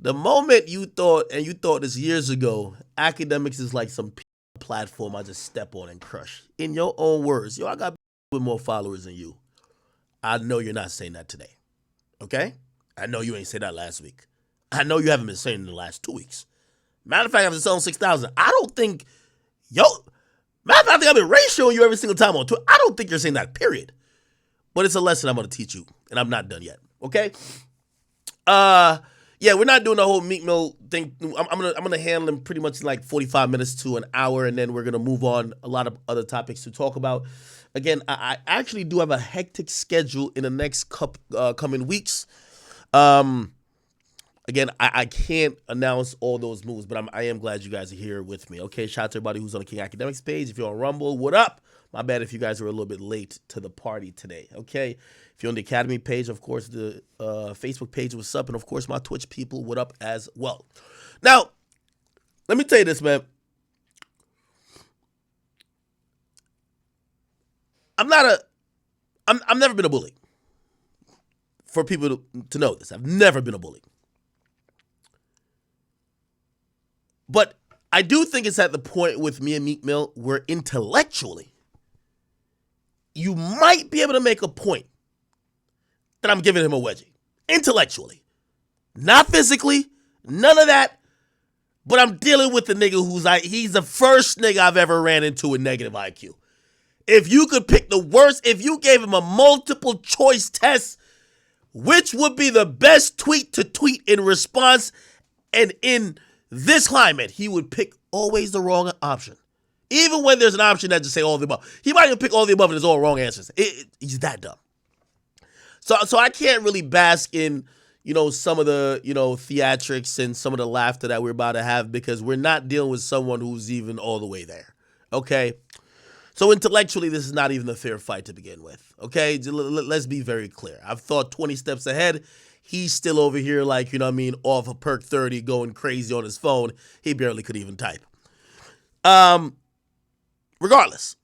The moment you thought, and you thought this years ago, academics is like some platform I just step on and crush. In your own words, yo, I got with more followers than you. I know you're not saying that today. Okay? I know you ain't said that last week. I know you haven't been saying it in the last 2 weeks. Matter of fact, I've been selling 6,000. I don't think, yo, matter of fact, I think I've been ratioing you every single time on Twitter. I don't think you're saying that, period. But it's a lesson I'm going to teach you, and I'm not done yet. Okay? Yeah, we're not doing the whole Meek Mill thing. I'm gonna handle him pretty much like 45 minutes to an hour, and then we're gonna move on a lot of other topics to talk about. Again, I actually do have a hectic schedule in the next coming weeks. Again, I can't announce all those moves, but I am glad you guys are here with me. Okay, shout out to everybody who's on the King Akademiks page. If you're on Rumble, what up? My bad if you guys were a little bit late to the party today, okay? If you're on the Academy page, of course, the Facebook page, what's up? And, of course, my Twitch people, what up as well? Now, let me tell you this, man. I've never been a bully. For people to know this, I've never been a bully. But I do think it's at the point with me and Meek Mill where intellectually, you might be able to make a point that I'm giving him a wedgie. Intellectually. Not physically. None of that. But I'm dealing with the nigga he's the first nigga I've ever ran into with negative IQ. If you could pick the worst, if you gave him a multiple choice test, which would be the best tweet to tweet in response, and in this climate, he would pick always the wrong option. Even when there's an option that just say all the above. He might even pick all the above and it's all wrong answers. He's that dumb. So I can't really bask in, some of the, theatrics and some of the laughter that we're about to have because we're not dealing with someone who's even all the way there. Okay? So intellectually, this is not even a fair fight to begin with. Okay? Let's be very clear. I've thought 20 steps ahead. He's still over here like, off a perk 30 going crazy on his phone. He barely could even type. Regardless,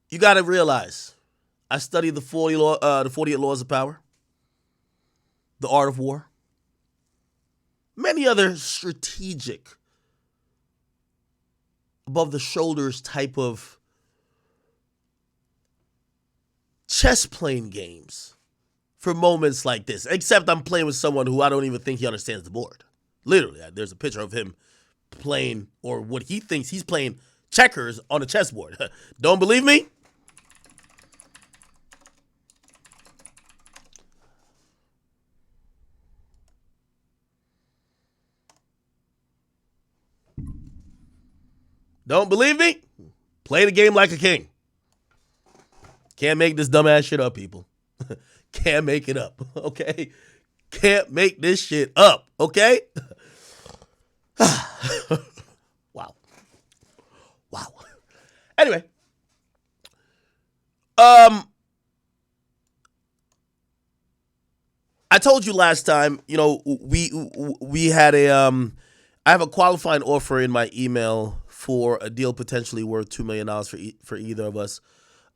you got to realize, I studied the 48 laws of power, the art of war, many other strategic, above the shoulders type of chess playing games for moments like this. Except I'm playing with someone who I don't even think he understands the board. Literally, there's a picture of him playing, or what he thinks he's playing, checkers on a chessboard. Don't believe me? Don't believe me? Play the game like a king. Can't make this dumbass shit up, people. Can't make it up, okay? Can't make this shit up, okay? Wow. Anyway. I told you last time, we had I have a qualifying offer in my email for a deal potentially worth $2 million for either of us.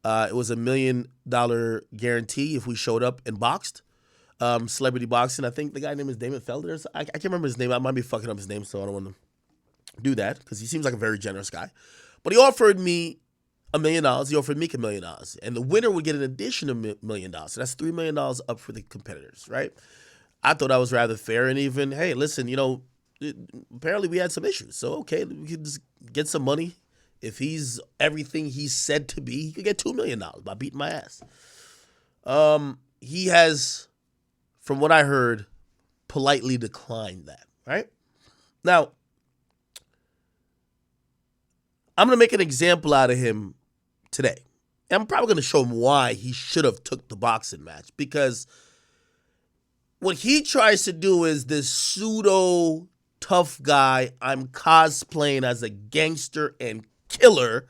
It was $1 million guarantee if we showed up and boxed. Celebrity boxing. I think the guy's name is Damon Felder. I can't remember his name. I might be fucking up his name, so I don't want to do that because he seems like a very generous guy. But he offered me $1 million. He offered Meek $1 million. And the winner would get an additional $1 million. So that's $3 million up for the competitors, right? I thought that was rather fair. And even, hey, listen, apparently we had some issues. So, okay, we could just get some money. If he's everything he's said to be, he could get $2 million by beating my ass. He has, from what I heard, politely declined that, right? Now, I'm going to make an example out of him today. And I'm probably going to show him why he should have took the boxing match. Because what he tries to do is this pseudo tough guy. I'm cosplaying as a gangster and killer.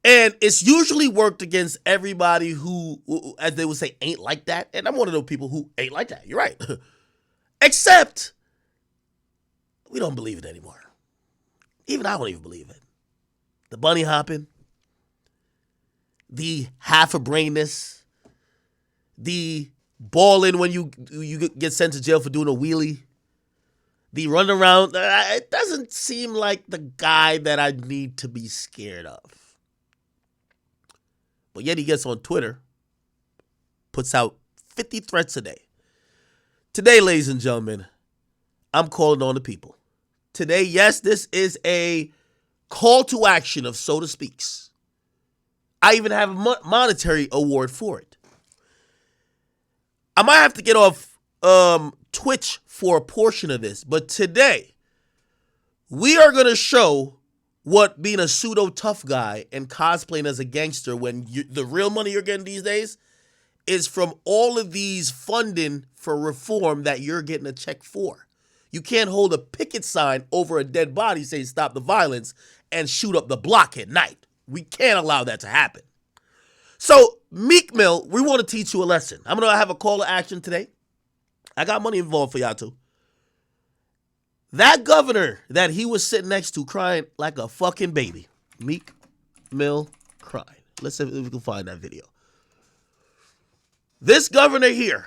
And it's usually worked against everybody who, as they would say, ain't like that. And I'm one of those people who ain't like that. You're right. Except we don't believe it anymore. Even I don't even believe it. The bunny hopping, the half a brainness, the balling when you get sent to jail for doing a wheelie. The run around, it doesn't seem like the guy that I need to be scared of. But yet he gets on Twitter, puts out 50 threats a day. Today, ladies and gentlemen, I'm calling on the people. Today, yes, this is a call to action of so to speaks. I even have a monetary award for it. I might have to get off Twitch for a portion of this, but today we are going to show what being a pseudo tough guy and cosplaying as a gangster when the real money you're getting these days is from all of these funding for reform that you're getting a check for. You can't hold a picket sign over a dead body saying stop the violence and shoot up the block at night. We can't allow that to happen. So, Meek Mill, we want to teach you a lesson. I'm going to have a call to action today. I got money involved for y'all too. That governor that he was sitting next to crying like a fucking baby. Meek Mill crying. Let's see if we can find that video. This governor here.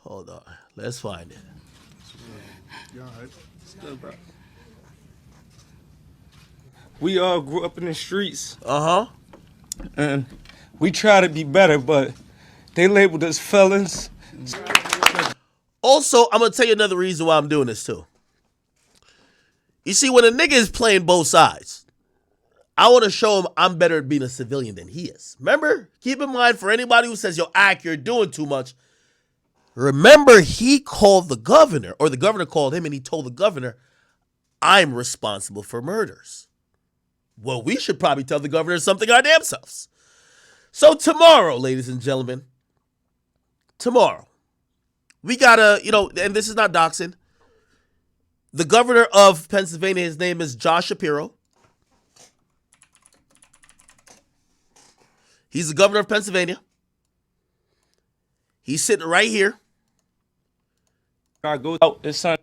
Hold on. Let's find it. You all right? It's good, bro. We all grew up in the streets. Uh-huh. And we try to be better, but they labeled us felons. Also, I'm going to tell you another reason why I'm doing this too. You see, when a nigga is playing both sides, I want to show him I'm better at being a civilian than he is. Remember, keep in mind for anybody who says, yo, Ak, you're doing too much. Remember, he called the governor, or the governor called him, and he told the governor, I'm responsible for murders. Well, we should probably tell the governor something our damn selves. So tomorrow, ladies and gentlemen, tomorrow, we gotta, and this is not doxing. The governor of Pennsylvania, his name is Josh Shapiro. He's the governor of Pennsylvania. He's sitting right here. I go out this Sunday.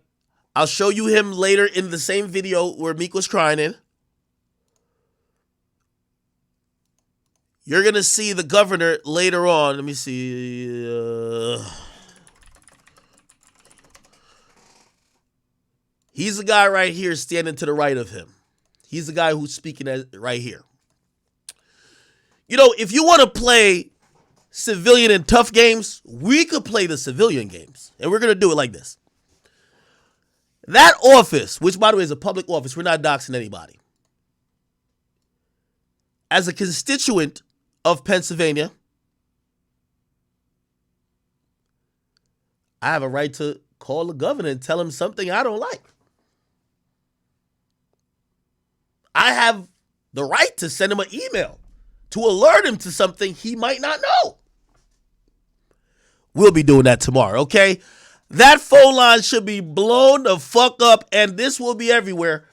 I'll show you him later in the same video where Meek was crying in. You're going to see the governor later on. Let me see. He's the guy right here standing to the right of him. He's the guy who's speaking right here. If you want to play civilian and tough games, we could play the civilian games. And we're going to do it like this. That office, which by the way is a public office, we're not doxing anybody. As a constituent of Pennsylvania, I have a right to call the governor and tell him something I don't like. I have the right to send him an email to alert him to something he might not know. We'll be doing that tomorrow, okay? That phone line should be blown the fuck up, and this will be everywhere.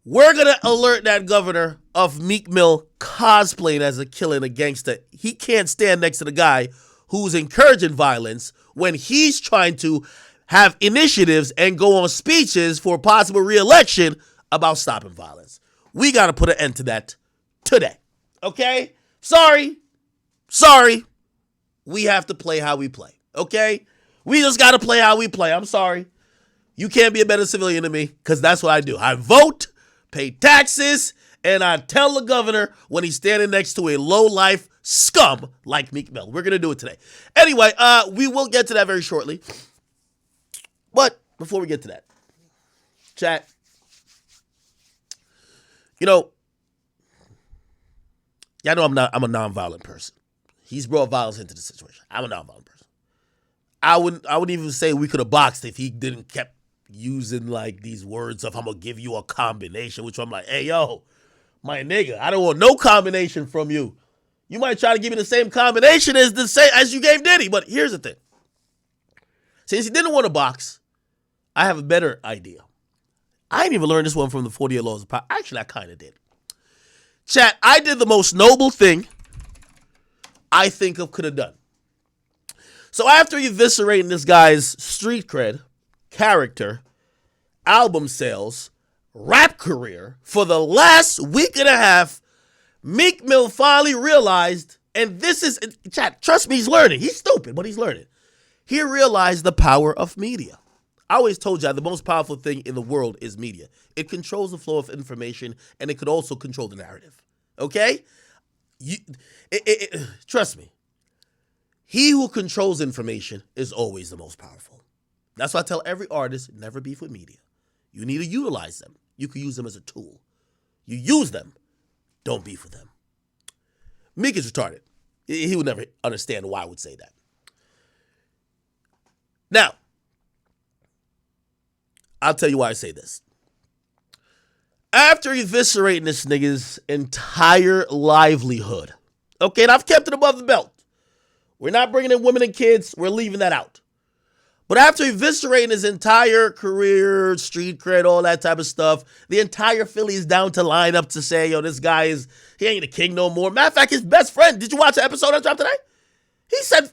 We're going to alert that governor of Meek Mill cosplaying as a killer and a gangster. He can't stand next to the guy who's encouraging violence when he's trying to have initiatives and go on speeches for possible re-election about stopping violence. We got to put an end to that today. Okay? Sorry. We have to play how we play. Okay? We just got to play how we play. I'm sorry. You can't be a better civilian than me because that's what I do. I vote, pay taxes, and I tell the governor when he's standing next to a low-life scum like Meek Mill. We're going to do it today. Anyway, we will get to that very shortly. But before we get to that, chat, y'all know I'm a non-violent person. He's brought violence into the situation. I'm a non-violent person. I wouldn't even say we could have boxed if he didn't kept using like these words of I'm gonna give you a combination, which I'm like, hey yo, my nigga, I don't want no combination from you. You might try to give me the same combination as you gave Diddy, but here's the thing. Since he didn't want to box, I have a better idea. I didn't even learn this one from the 48 Laws of Power. Actually, I kind of did. Chat, I did the most noble thing I think of could have done. So after eviscerating this guy's street cred, character, album sales, rap career for the last week and a half, Meek Mill finally realized, and this is, chat, trust me, he's learning. He's stupid, but he's learning. He realized the power of media. I always told you the most powerful thing in the world is media. It controls the flow of information, and it could also control the narrative. Okay? Trust me. He who controls information is always the most powerful. That's why I tell every artist, never beef with media. You need to utilize them. You can use them as a tool. You use them. Don't beef with them. Meek is retarded. He would never understand why I would say that. Now, I'll tell you why I say this. After eviscerating this nigga's entire livelihood, okay, and I've kept it above the belt. We're not bringing in women and kids. We're leaving that out. But after eviscerating his entire career, street cred, all that type of stuff, the entire Philly is down to line up to say, yo, this guy he ain't the king no more. Matter of fact, his best friend, did you watch the episode I dropped today? He said,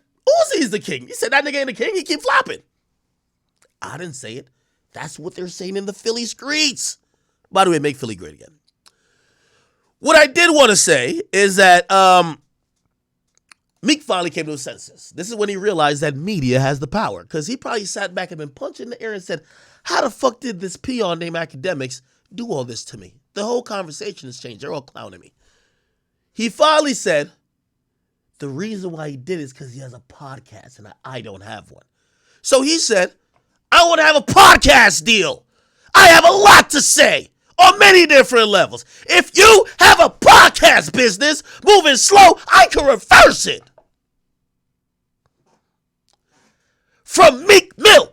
Uzi's the king. He said, that nigga ain't the king. He keep flopping. I didn't say it. That's what they're saying in the Philly streets. By the way, make Philly great again. What I did want to say is that Meek finally came to his senses. This is when he realized that media has the power. Because he probably sat back and been punched in the air and said, how the fuck did this peon named Akademiks do all this to me? The whole conversation has changed. They're all clowning me. He finally said, the reason why he did it is because he has a podcast and I don't have one. So he said, I want to have a podcast deal. I have a lot to say on many different levels. If you have a podcast business moving slow, I can reverse it. From Meek Mill,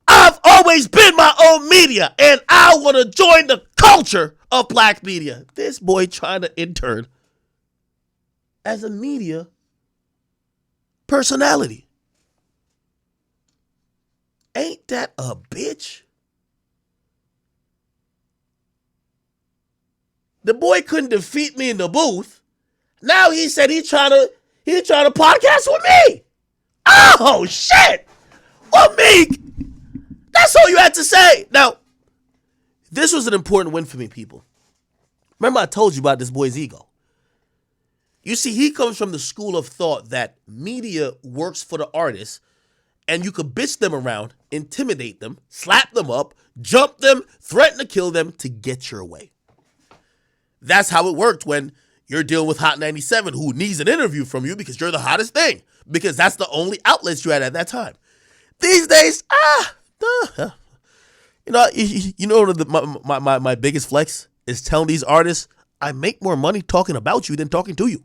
I've always been my own media, and I want to join the culture of black media. This boy trying to intern as a media personality. Ain't that a bitch? The boy couldn't defeat me in the booth. Now he said he trying to podcast with me. Oh shit! Well, Meek, that's all you had to say. Now, this was an important win for me, people. Remember I told you about this boy's ego. You see, he comes from the school of thought that media works for the artist, and you could bitch them around, intimidate them, slap them up, jump them, threaten to kill them to get your way. That's how it worked when you're dealing with Hot 97, who needs an interview from you because you're the hottest thing, because that's the only outlets you had at that time. These days, my biggest flex is telling these artists, I make more money talking about you than talking to you.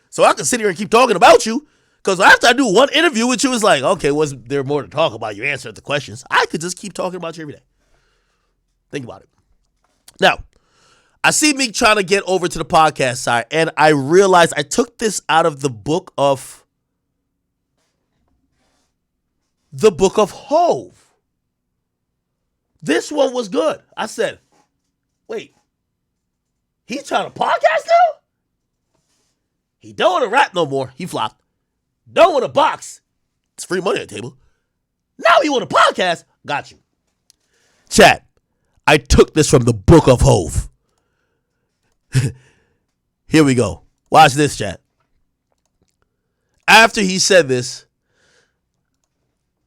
So I can sit here and keep talking about you, because after I do one interview with you, it's like, okay, was there more to talk about? You answered the questions. I could just keep talking about you every day. Think about it. Now, I see Meek trying to get over to the podcast side, and I realized I took this out of the book of Hove. This one was good. I said, wait, he's trying to podcast now? He don't want to rap no more. He flopped. Don't want to box. It's free money on the table. Now he want to podcast. Got you. Chat, I took this from the book of Hove. Here we go. Watch this, chat. After he said this,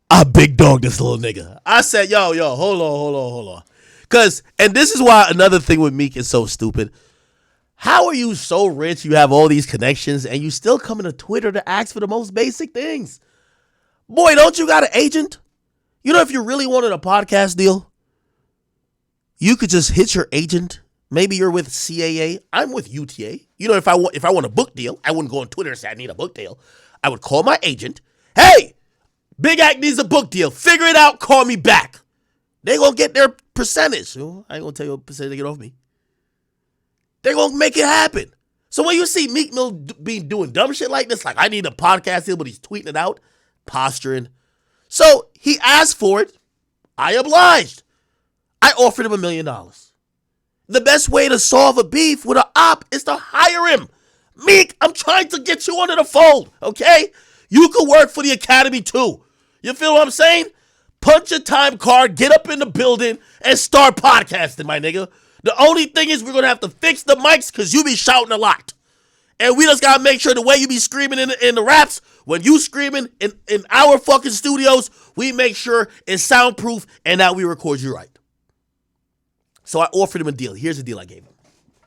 I big dog this little nigga. I said, yo, hold on. And this is why another thing with Meek is so stupid. How are you so rich, you have all these connections, and you still coming to Twitter to ask for the most basic things? Boy, don't you got an agent? You know, if you really wanted a podcast deal, you could just hit your agent. Maybe you're with CAA. I'm with UTA. You know, if I want a book deal, I wouldn't go on Twitter and say I need a book deal. I would call my agent. Hey, Big Act needs a book deal. Figure it out. Call me back. They gonna get their percentage. So I ain't gonna tell you what percentage they get off me. They're gonna make it happen. So when you see Meek Mill doing dumb shit like this, like I need a podcast deal, but he's tweeting it out, posturing. So he asked for it. I obliged. I offered him $1 million. The best way to solve a beef with an op is to hire him. Meek, I'm trying to get you under the fold, okay? You could work for the Academy too. You feel what I'm saying? Punch your time card, get up in the building, and start podcasting, my nigga. The only thing is we're going to have to fix the mics because you be shouting a lot. And we just got to make sure the way you be screaming in the raps, when you screaming in our fucking studios, we make sure it's soundproof and that we record you right. So I offered him a deal. Here's the deal I gave him.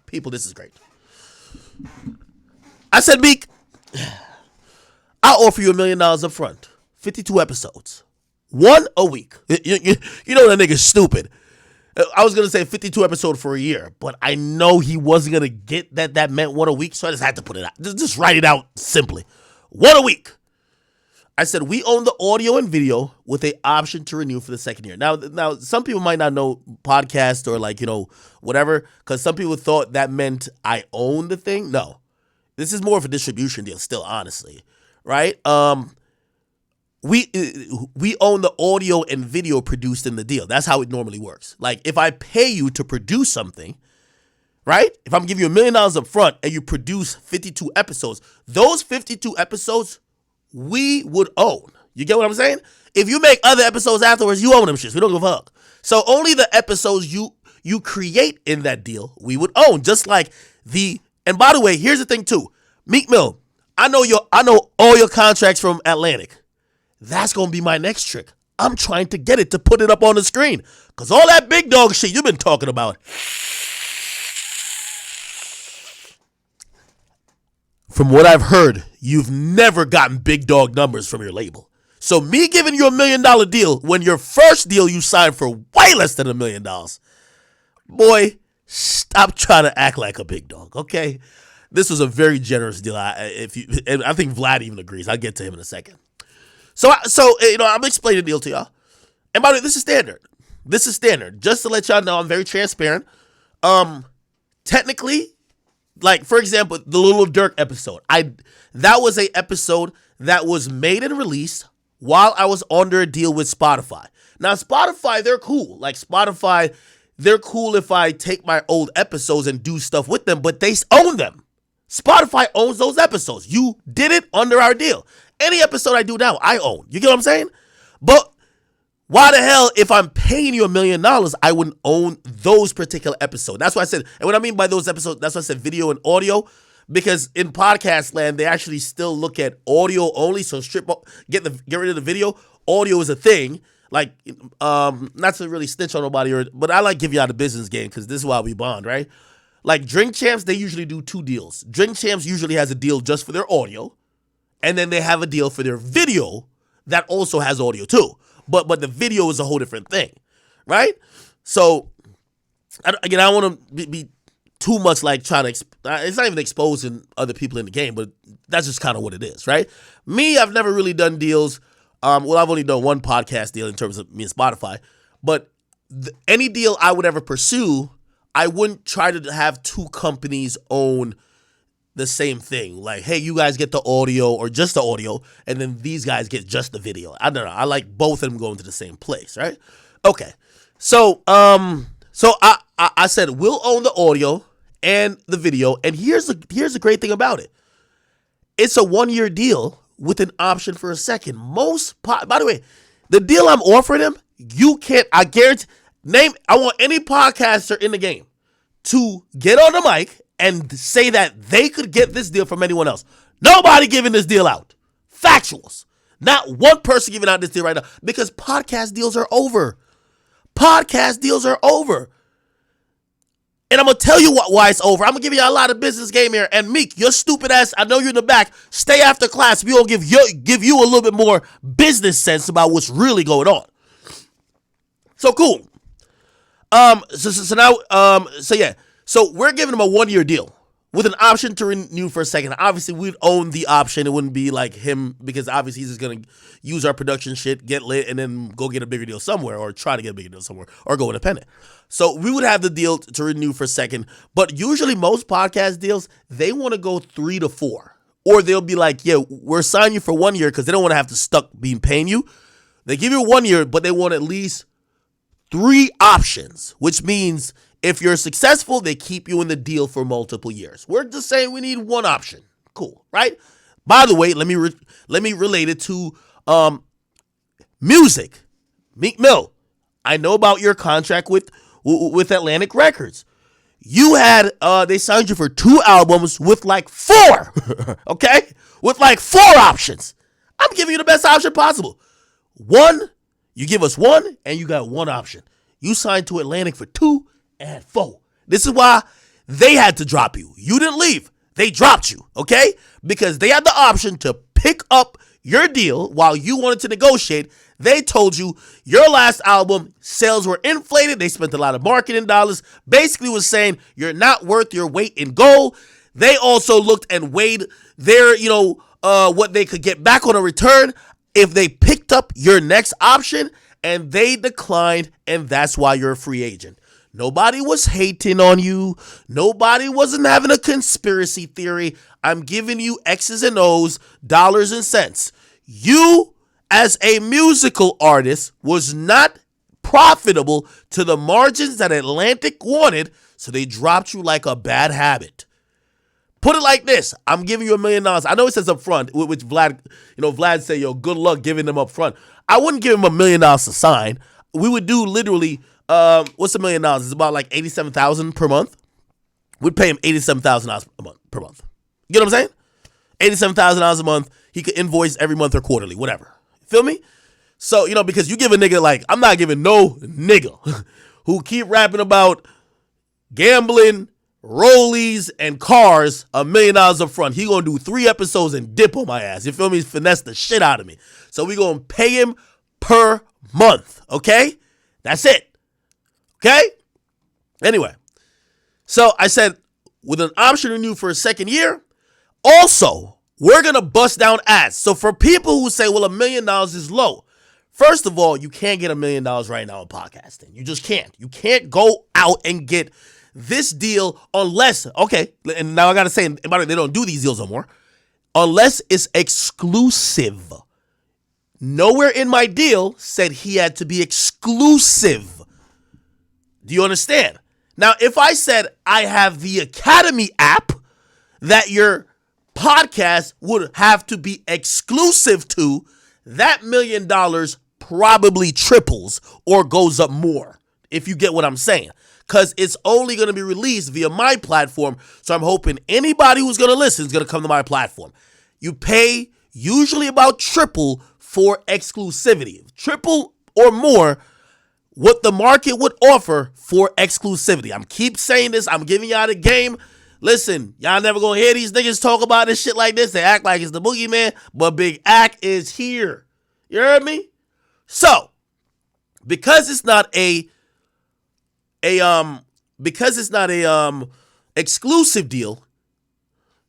People, this is great. I said, Meek, I'll offer you $1 million up front. 52 episodes. One a week. You know that nigga's stupid. I was going to say 52 episodes for a year, but I know he wasn't going to get that meant one a week, so I just had to put it out. Just write it out simply. One a week. I said, we own the audio and video with an option to renew for the second year. Now, some people might not know podcast or like, whatever, because some people thought that meant I own the thing. No. This is more of a distribution deal still, honestly. Right? We own the audio and video produced in the deal. That's how it normally works. Like, if I pay you to produce something, right? If I'm giving you $1 million up front and you produce 52 episodes, those 52 episodes we would own. You get what I'm saying? If you make other episodes afterwards, you own them shits. We don't give a fuck. So only the episodes you create in that deal we would own. Just like and by the way, here's the thing too. Meek Mill, I know all your contracts from Atlantic. That's gonna be my next trick. I'm trying to get it to put it up on the screen. Cause all that big dog shit you've been talking about. From what I've heard, you've never gotten big dog numbers from your label. So me giving you $1 million deal when your first deal you signed for way less than $1 million, boy, stop trying to act like a big dog, okay? This was a very generous deal. And I think Vlad even agrees. I'll get to him in a second. So I'm explaining the deal to y'all. And by the way, this is standard. This is standard. Just to let y'all know, I'm very transparent. Technically, like, for example, the Lil Durk episode. That was a episode that was made and released while I was under a deal with Spotify. Now, Spotify, they're cool. Like, Spotify, they're cool if I take my old episodes and do stuff with them, but they own them. Spotify owns those episodes. You did it under our deal. Any episode I do now, I own. You get what I'm saying? But why the hell, if I'm paying you $1 million, I wouldn't own those particular episodes? That's why I said, and what I mean by those episodes, that's why I said video and audio, because in podcast land, they actually still look at audio only. So get rid of the video. Audio is a thing. Like, not to really snitch on nobody, but I like give you out the business game because this is why we bond, right? Like Drink Champs, they usually do 2 deals. Drink Champs usually has a deal just for their audio, and then they have a deal for their video that also has audio too. But the video is a whole different thing, right? So, again, I don't want to be too much like trying to, it's not even exposing other people in the game, but that's just kind of what it is, right? Me, I've never really done deals. Well, I've only done one podcast deal in terms of me and Spotify, but any deal I would ever pursue, I wouldn't try to have 2 companies own the same thing. Like, hey, you guys get the audio or just the audio, and then these guys get just the video. I don't know. I like both of them going to the same place, right? Okay. So I said we'll own the audio and the video, and here's the great thing about it. It's a 1-year deal with an option for a second. By the way, the deal I'm offering him, I guarantee, I want any podcaster in the game to get on the mic and say that they could get this deal from anyone else. Nobody giving this deal out. Factuals. Not one person giving out this deal right now because podcast deals are over. Podcast deals are over. And I'm going to tell you why it's over. I'm going to give you a lot of business game here. And Meek, your stupid ass, I know you're in the back. Stay after class. We're going to give you a little bit more business sense about what's really going on. So cool. So we're giving him a 1-year deal with an option to renew for a second. Obviously, we'd own the option. It wouldn't be like him because obviously he's just going to use our production shit, get lit, and then go get a bigger deal somewhere or try to get a bigger deal somewhere or go independent. So we would have the deal to renew for a second. But usually most podcast deals, they want to go 3 to 4. Or they'll be like, yeah, we're signing you for 1 year because they don't want to have to stuck being paying you. They give you 1 year, but they want at least 3 options, which means if you're successful, they keep you in the deal for multiple years. We're just saying we need 1 option. Cool, right? By the way, let me relate it to music. Meek Mill, I know about your contract with Atlantic Records. they signed you for 2 albums with like 4, okay? With like 4 options. I'm giving you the best option possible. 1, you give us 1 and you got 1 option. You signed to Atlantic for 2 and 4. This is why they had to drop you. You didn't leave. They dropped you, okay? Because they had the option to pick up your deal while you wanted to negotiate. They told you your last album sales were inflated. They spent a lot of marketing dollars. Basically was saying you're not worth your weight in gold. They also looked and weighed their, what they could get back on a return if they picked up your next option, and they declined, and that's why you're a free agent. Nobody was hating on you. Nobody wasn't having a conspiracy theory. I'm giving you X's and O's, dollars and cents. You, as a musical artist, was not profitable to the margins that Atlantic wanted, so they dropped you like a bad habit. Put it like this. I'm giving you $1 million. I know it says up front, which Vlad said, good luck giving them up front. I wouldn't give him $1 million to sign. We would do literally, what's $1 million? It's about like $87,000 per month. We'd pay him $87,000 a month per month. You know what I'm saying? $87,000 a month. He could invoice every month or quarterly, whatever. Feel me? So, because you give a nigga like, I'm not giving no nigga who keep rapping about gambling, rollies, and cars $1 million up front. He gonna do 3 episodes and dip on my ass. You feel me? Finesse the shit out of me. So we gonna pay him per month, okay? That's it, okay? Anyway, so I said with an option to renew for a second year, also, we're gonna bust down ads. So for people who say, well, $1 million is low, first of all, you can't get $1 million right now in podcasting. You just can't. You can't go out and get this deal unless, okay, and now I gotta say, by the way, they don't do these deals no more, unless it's exclusive. Nowhere in my deal said he had to be exclusive. Do you understand? Now, if I said I have the Academy app that your podcast would have to be exclusive to, that $1 million probably triples or goes up more, if you get what I'm saying. Because it's only going to be released via my platform. So I'm hoping anybody who's going to listen is going to come to my platform. You pay usually about triple for exclusivity. Triple or more what the market would offer for exclusivity. I'm keep saying this. I'm giving y'all the game. Listen, y'all never going to hear these niggas talk about this shit like this. They act like it's the boogeyman. But Big Ack is here. You heard me? So, because it's not a exclusive deal,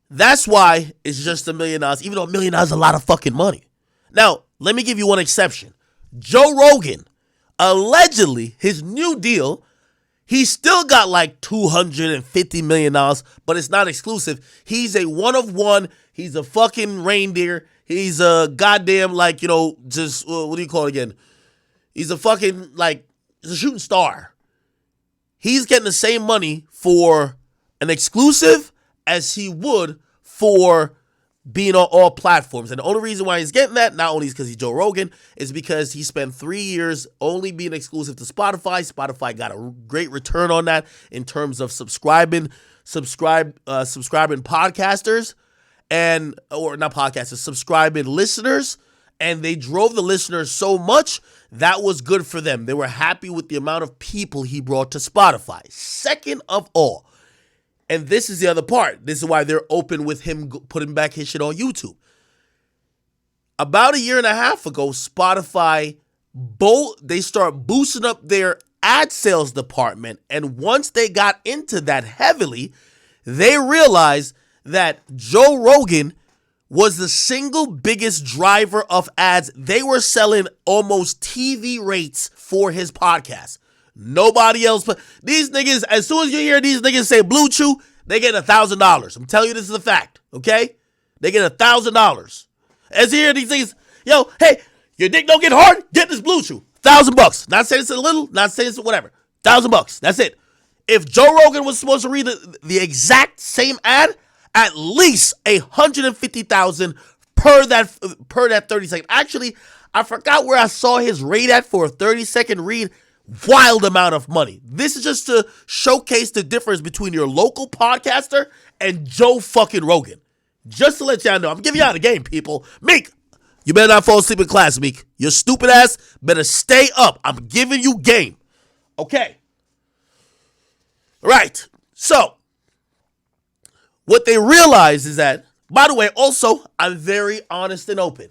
that's why it's just $1 million, even though $1 million is a lot of fucking money. Now, let me give you one exception. Joe Rogan, allegedly, his new deal, he still got like $250 million, but it's not exclusive. He's a one of one. He's a fucking reindeer. He's a goddamn, what do you call it again? He's a fucking, he's a shooting star. He's getting the same money for an exclusive as he would for being on all platforms. And the only reason why he's getting that, not only is because he's Joe Rogan, is because he spent 3 years only being exclusive to Spotify. Spotify got a great return on that in terms of subscribing podcasters subscribing listeners. And they drove the listeners so much that was good for them. They were happy with the amount of people he brought to Spotify. Second of all, and this is the other part. This is why they're open with him putting back his shit on YouTube. About 1.5 years ago, Spotify, they start boosting up their ad sales department. And once they got into that heavily, they realized that Joe Rogan was the single biggest driver of ads. They were selling almost TV rates for his podcast. Nobody else. These niggas, as soon as you hear these niggas say Blue Chew, they get $1,000. I'm telling you this is a fact, okay? They get $1,000. As you hear these things, yo, hey, your dick don't get hard? Get this Blue Chew. $1,000. Not saying it's a little, not saying it's whatever. $1,000. That's it. If Joe Rogan was supposed to read the exact same ad, at least $150,000 per that 30 second. Actually, I forgot where I saw his rate at for a 30-second read, wild amount of money. This is just to showcase the difference between your local podcaster and Joe fucking Rogan. Just to let y'all know, I'm giving y'all the game, people. Meek, you better not fall asleep in class, Meek. Your stupid ass better stay up. I'm giving you game. Okay. Right. So, what they realize is that, by the way, also, I'm very honest and open.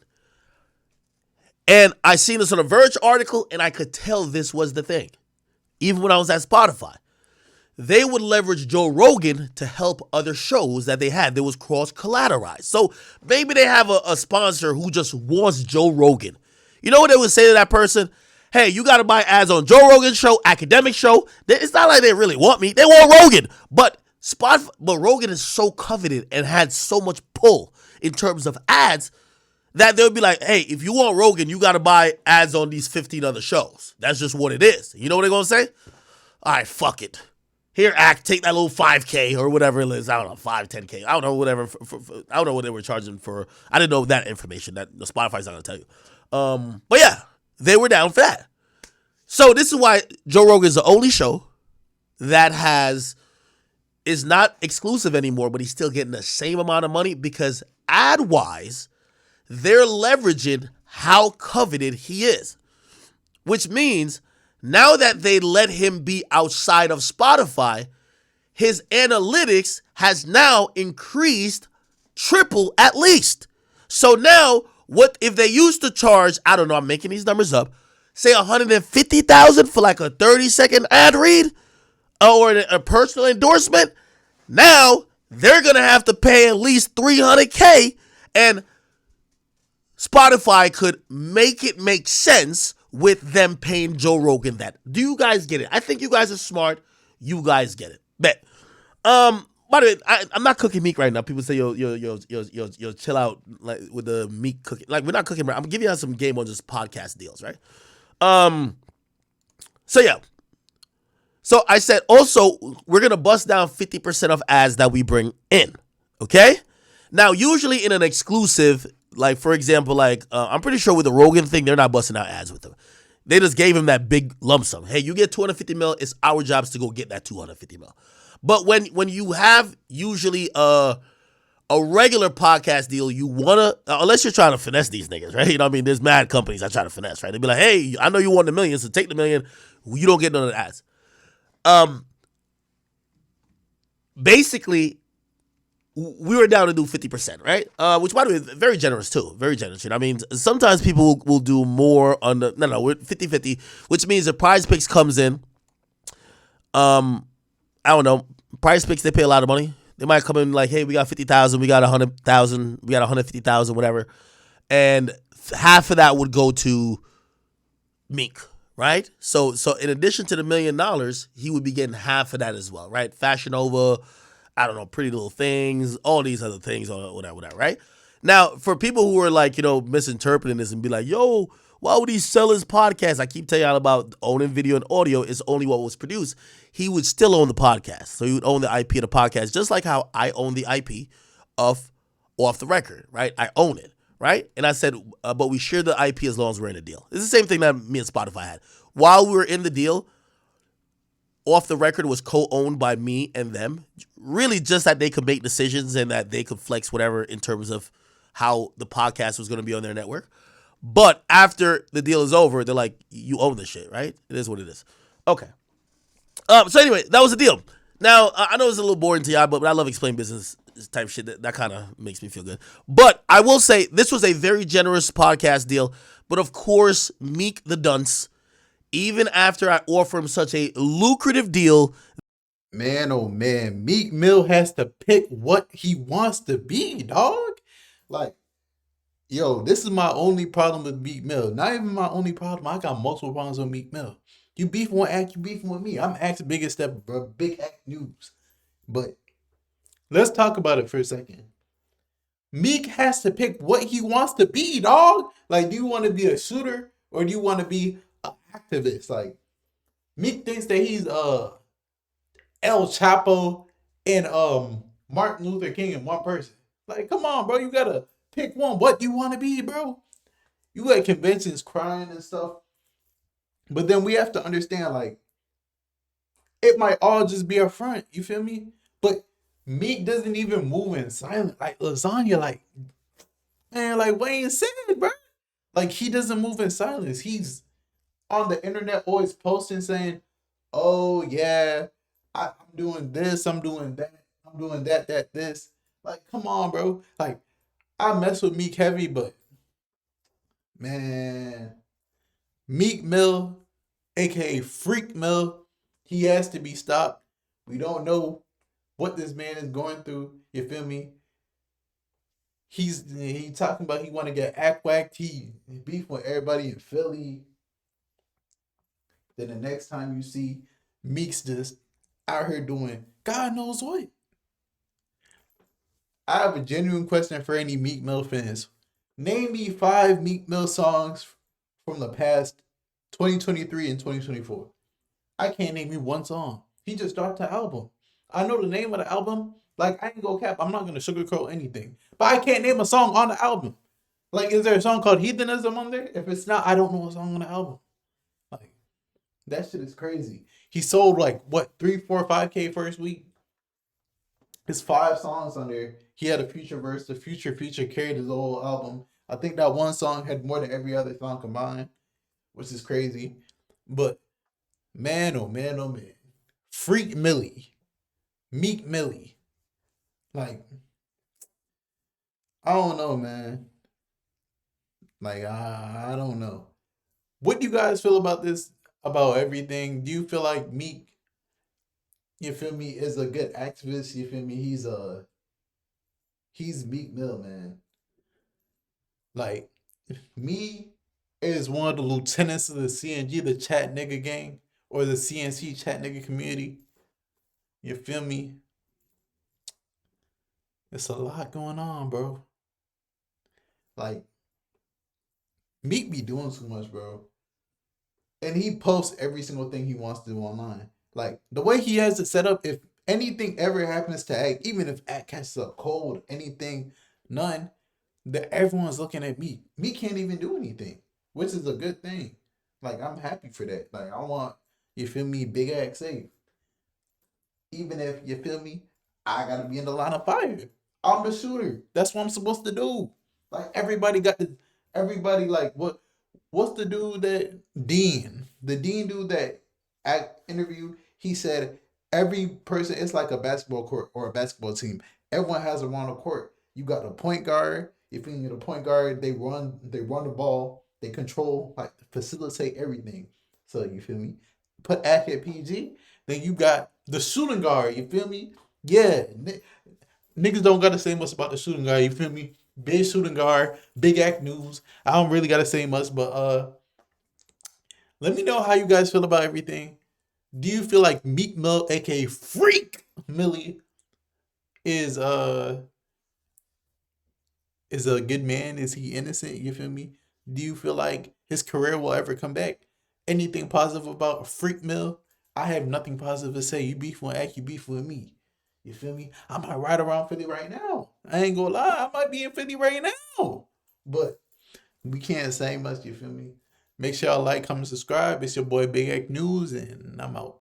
And I seen this on a Verge article, and I could tell this was the thing. Even when I was at Spotify. They would leverage Joe Rogan to help other shows that they had. That was cross-collateralized. So maybe they have a sponsor who just wants Joe Rogan. You know what they would say to that person? Hey, you got to buy ads on Joe Rogan's show, Akademiks show. It's not like they really want me. They want Rogan. But Rogan is so coveted and had so much pull in terms of ads that they'll be like, hey, if you want Rogan, you got to buy ads on these 15 other shows. That's just what it is. You know what they're going to say? All right, fuck it. Here, take that little 5K or whatever it is. I don't know, 5, 10K. I don't know, whatever. I don't know what they were charging for. I didn't know that information. That the Spotify's not going to tell you. But yeah, they were down for that. So this is why Joe Rogan is the only show that is not exclusive anymore, but he's still getting the same amount of money because ad-wise, they're leveraging how coveted he is. Which means now that they let him be outside of Spotify, his analytics has now increased triple at least. So now, what if they used to charge, I don't know, I'm making these numbers up, say $150,000 for like a 30-second ad read or a personal endorsement, now they're going to have to pay at least $300K, and Spotify could make it make sense with them paying Joe Rogan that. Do you guys get it? I think you guys are smart. You guys get it. Bet. By the way, I'm not cooking Meek right now. People say yo chill out like with the Meek cooking. Like we're not cooking. I'm giving you some game on just podcast deals, right? So yeah. So I said also we're gonna bust down 50% of ads that we bring in. Okay. Now usually in an exclusive, like for example, like I'm pretty sure with the Rogan thing, they're not busting out ads with them. They just gave him that big lump sum. Hey, you get 250 mil. It's our jobs to go get that 250 mil. But when you have usually a regular podcast deal, you wanna unless you're trying to finesse these niggas, right? You know what I mean? There's mad companies that try to finesse, right? They be like, hey, I know you want the million, so take the million. You don't get none of the ads. Basically, we were down to do 50%, right? Which, by the way, is very generous, too. Very generous. I mean, sometimes people will do more on the... No, we're 50-50, which means the Prize Picks comes in. I don't know. Prize Picks, they pay a lot of money. They might come in like, hey, we got 50,000, we got 100,000, we got 150,000, whatever. And half of that would go to Meek, right? So in addition to the $1 million, he would be getting half of that as well, right? Fashion Nova... I don't know, Pretty Little Things, all these other things, or whatever, right? Now, for people who are like, misinterpreting this and be like, yo, why would he sell his podcast? I keep telling y'all about owning video and audio is only what was produced. He would still own the podcast. So he would own the IP of the podcast, just like how I own the IP of Off the Record, right? I own it, right? And I said, but we share the IP as long as we're in the deal. It's the same thing that me and Spotify had. While we were in the deal, Off the Record was co-owned by me and them, really just that they could make decisions and that they could flex whatever in terms of how the podcast was going to be on their network. But after the deal is over, they're like, you own this shit, right? It is what it is. Okay. So anyway, that was the deal. Now, I know it's a little boring to y'all, but I love explaining business type shit. That kind of makes me feel good. But I will say this was a very generous podcast deal. But of course, Meek the Dunce, even after I offer him such a lucrative deal. Man, oh man, Meek Mill has to pick what he wants to be, dog. Like, yo, this is my only problem with Meek Mill. Not even my only problem. I got multiple problems with Meek Mill. You beefing with Act, you beefing with me. I'm Act's biggest step, bro. Big Act news. But let's talk about it for a second. Meek has to pick what he wants to be, dog. Like, do you want to be a shooter or do you want to be an activist? Like, Meek thinks that he's El Chapo and Martin Luther King in one person. Like, come on, bro. You gotta pick one. What do you want to be, bro? You at conventions crying and stuff. But then we have to understand, like, it might all just be a front. You feel me? But Meek doesn't even move in silence. Like lasagna, like man, like Wayne said, bro. Like he doesn't move in silence. He's on the internet always posting saying, "Oh yeah, I'm doing this. I'm doing that. I'm doing this." Like, come on, bro. Like I mess with Meek heavy, but man, Meek Mill, aka Freak Mill, he has to be stopped. We don't know what this man is going through. You feel me? He talking about he want to get act whacked. He beef with everybody in Philly. Then the next time you see Meek's just out here doing God knows what. I have a genuine question for any Meek Mill fans. Name me 5 Meek Mill songs from the past 2023 and 2024. I can't name you one song. He just dropped an album. I know the name of the album. Like, I ain't gonna cap. I'm not gonna sugarcoat anything. But I can't name a song on the album. Like, is there a song called Heathenism on there? If it's not, I don't know a song on the album. Like, that shit is crazy. He sold like what 3, 4, 5K first week. His 5 songs on there. He had a future verse. The future carried his whole album. I think that one song had more than every other song combined, which is crazy. But man, oh man, oh man, Freak Millie, Meek Millie. Like I don't know, man. Like I don't know. What do you guys feel about this? About everything? Do you feel like Meek, you feel me, is a good activist? You feel me? He's Meek Mill, man. Like me is one of the lieutenants of the CNG, the chat nigga gang, or the CNC chat nigga community. You feel me? It's a lot going on, bro. Like Meek be doing too much, bro. And he posts every single thing he wants to do online. Like the way he has it set up, if anything ever happens to Act, even if Act catches a cold, anything, none, that everyone's looking at me. Me can't even do anything, which is a good thing. Like I'm happy for that. Like I want, you feel me, Big Act safe. Even if you feel me, I gotta be in the line of fire. I'm the shooter. That's what I'm supposed to do. Like everybody like what's the dude that the Dean dude that act interviewed, he said every person it's like a basketball court or a basketball team. Everyone has a run on court. You got the point guard. If you need a point guard, they run the ball, they control, like facilitate everything. So you feel me? Put Act at PG, then you got the shooting guard. You feel me? Yeah, niggas don't gotta say much about the shooting guard. You feel me? Big shooting guard, big act news. I don't really gotta say much, but let me know how you guys feel about everything. Do you feel like Meek Mill, aka Freak Millie, is uh is a good man? Is he innocent? You feel me? Do you feel like his career will ever come back? Anything positive about Freak Mill? I have nothing positive to say. You beef with Act, you beef with me. You feel me? I might ride around Philly right now. I ain't gonna lie, I might be in Philly right now. But we can't say much, you feel me? Make sure y'all like, comment, subscribe. It's your boy Big Act News, and I'm out.